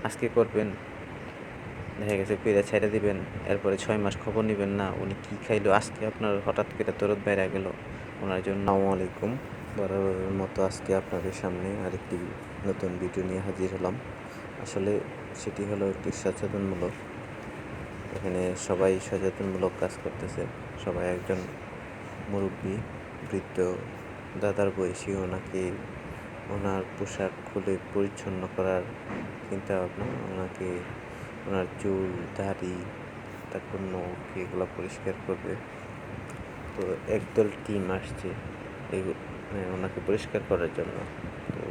আজকে করবেন, দেখা গেছে কইরা ছাইড়া দিবেন, এরপরে 6 মাস খবর নিবেন না উনি কি খাইলো, আজকে আপনার হঠাৎ করে দরদ বাইরা গেল ওনার জন্য। আসসালামু আলাইকুম, বরাবরের মতো আজকে আপনাদের সামনে আরেকটি নতুন ভিডিও নিয়ে হাজির হলাম। আসলে সেটি হলো একটি সচেতনমূলক, এখানে সবাই সচেতনমূলক কাজ করতেছে। সবাই একজন মুরব্বী বৃদ্ধ দাদার বয়সী ওনাকে ওনার পোশাক খুলে পরিচ্ছন্ন করার চিন্তা ভাবনা, ওনাকে ওনার চুল দাড়ি তারপর নখ এগুলো পরিষ্কার করবে। তো একদল টিম আসছে ওনাকে পরিষ্কার করার জন্য। তো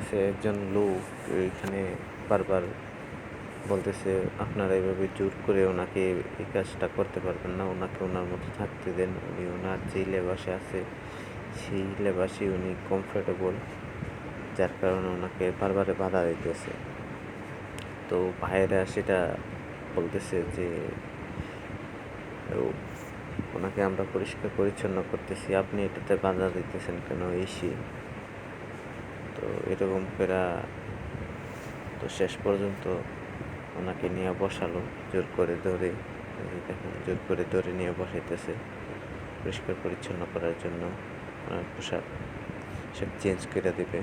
সে একজন লোক এখানে বারবার বলতেছে আপনারা এভাবে জোর করে ওনাকে এই কাজটা করতে পারবেন না, ওনাকে ওনার মতো থাকতে দেন, উনি ওনার যেই লেবাসে আছে সেই লেবাসে উনি কমফোর্টেবল, যার কারণে ওনাকে বারবারে বাধা দিতেছে। তো ভাইয়েরা সেটা বলতেছে যে ওনাকে আমরা পরিষ্কার পরিচ্ছন্ন করতেছি, আপনি এটাতে বাধা দিতেছেন কেন এসি। তো এরকম করে তো শেষ পর্যন্ত ওনাকে নিয়ে বসালো জোর করে ধরে, দেখেন জোর করে ধরে নিয়ে বসাইতেছে পরিষ্কার পরিচ্ছন্ন করার জন্য। ওনার পোশাক সব চেঞ্জ করে দেবে।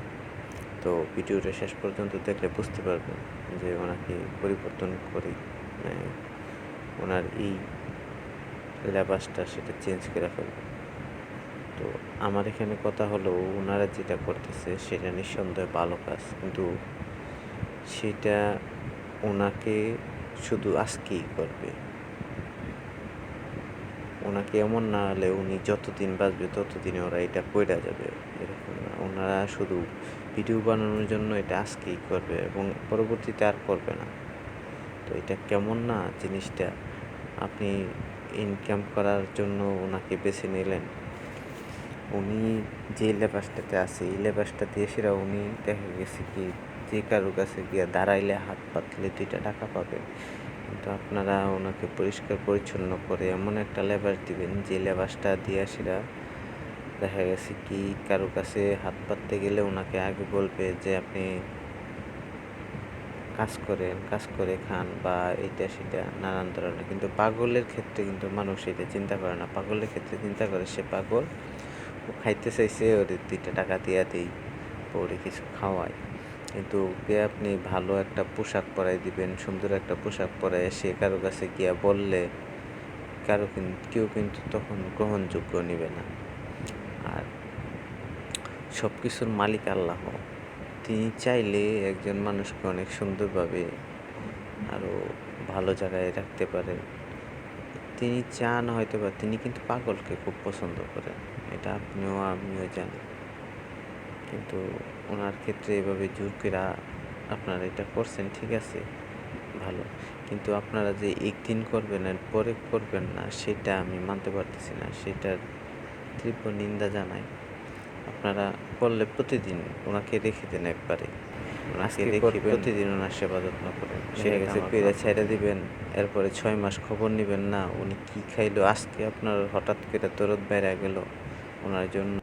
তো ভিডিওটা শেষ পর্যন্ত দেখলে বুঝতে পারবেন যে ওনাকে পরিবর্তন করে ওনার এই লেবাসটা সেটা চেঞ্জ করে ফেলবে। তো আমার এখানে কথা হলো ওনারা যেটা করতেছে সেটা নিঃসন্দেহে ভালো কাজ, কিন্তু সেটা ওনাকে শুধু আজকেই করবে, ওনাকে এমন না হলে উনি যতদিন বাঁচবে ততদিনে ওরা এটা কইরা যাবে, এরকম না। ওনারা শুধু ভিডিও বানানোর জন্য এটা আজকেই করবে এবং পরবর্তীতে আর করবে না। তো এটা কেমন না জিনিসটা, আপনি ইনকাম করার জন্য ওনাকে বেছে নিলেন, উনি যে লেবাসটাতে আছে এই লেবাসটা দিয়ে সেরা উনি দেখা গেছে কি যে কারো কাছে গিয়ে দাঁড়াইলে হাত পাতলে 2টা টাকা পাবে, কিন্তু আপনারা ওনাকে পরিষ্কার পরিচ্ছন্ন করে এমন একটা লেবাস দিবেন যে লেবাসটা দিয়ে সেরা দেখা গেছে কি কারো কাছে হাত পাততে গেলে ওনাকে আগে বলবে যে আপনি কাজ করেন, কাজ করে খান বা এইটা সেটা নানান ধরনের। কিন্তু পাগলের ক্ষেত্রে কিন্তু মানুষ এটা চিন্তা করে না, পাগলের ক্ষেত্রে চিন্তা করে সে পাগল, ও খাইতে চাইছে ওর 2টা টাকা দিয়া দিই, পরে কিছু খাওয়াই। কিন্তু ওকে আপনি ভালো একটা পোশাক পরাই দিবেন, সুন্দর একটা পোশাক পরাই সে কারো কাছে গিয়া বললে কেউ কিন্তু তখন গ্রহণযোগ্য নেবে না। আর সব কিছুর মালিক আল্লাহ, তিনি চাইলে একজন মানুষকে অনেক সুন্দরভাবে আরও ভালো জায়গায় রাখতে পারেন। তিনি চান হয়তো বা তিনি কিন্তু পাগলকে খুব পছন্দ করেন, এটা আপনিও আমিও জানি, কিন্তু ওনার ক্ষেত্রে এভাবে জোর করে আপনারা এটা করছেন ঠিক আছে ভালো, কিন্তু আপনারা যে একদিন করবেন আর পরে করবেন না সেটা আমি মানতে পারতেছি না, সেটার তীব্র নিন্দা জানাই। আপনারা করলে প্রতিদিন ওনাকে রেখে দেন একবারে, ওনাকে রেখে প্রতিদিন ওনার সেবা যত্ন করেন, সেটা গেছে পেরে ছেড়ে দিবেন, এরপরে 6 মাস খবর নিবেন না উনি কি খাইলো, আজকে আপনার হঠাৎ করে দরদ বাইরে গেল ওনার জন্য,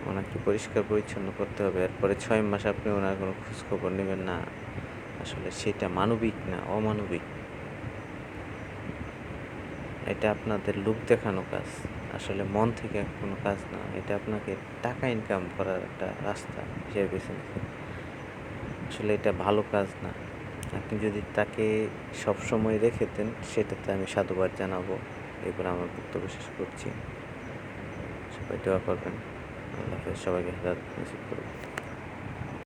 ওনাকে পরিষ্কার পরিচ্ছন্ন করতে হবে, এরপরে 6 মাস আপনি ওনার কোনো খোঁজ খবর নেবেন না। আসলে সেটা মানবিক না, অমানবিক। এটা আপনাদের লোক দেখানো কাজ, আসলে মন থেকে কোনো কাজ না, এটা আপনাকে টাকা ইনকাম করার একটা রাস্তা হিসেবে বেছে নিচ্ছেন। আসলে এটা ভালো কাজ না। আপনি যদি তাকে সবসময় রেখে দেন সেটাতে আমি সাধুবাদ জানাবো। এবার আমার বক্তব্য শেষ করছি। সবাই দোয়া করবেন। আল্লাহ হাফেজ, সবাইকে হেদায়েত নসিব করুন।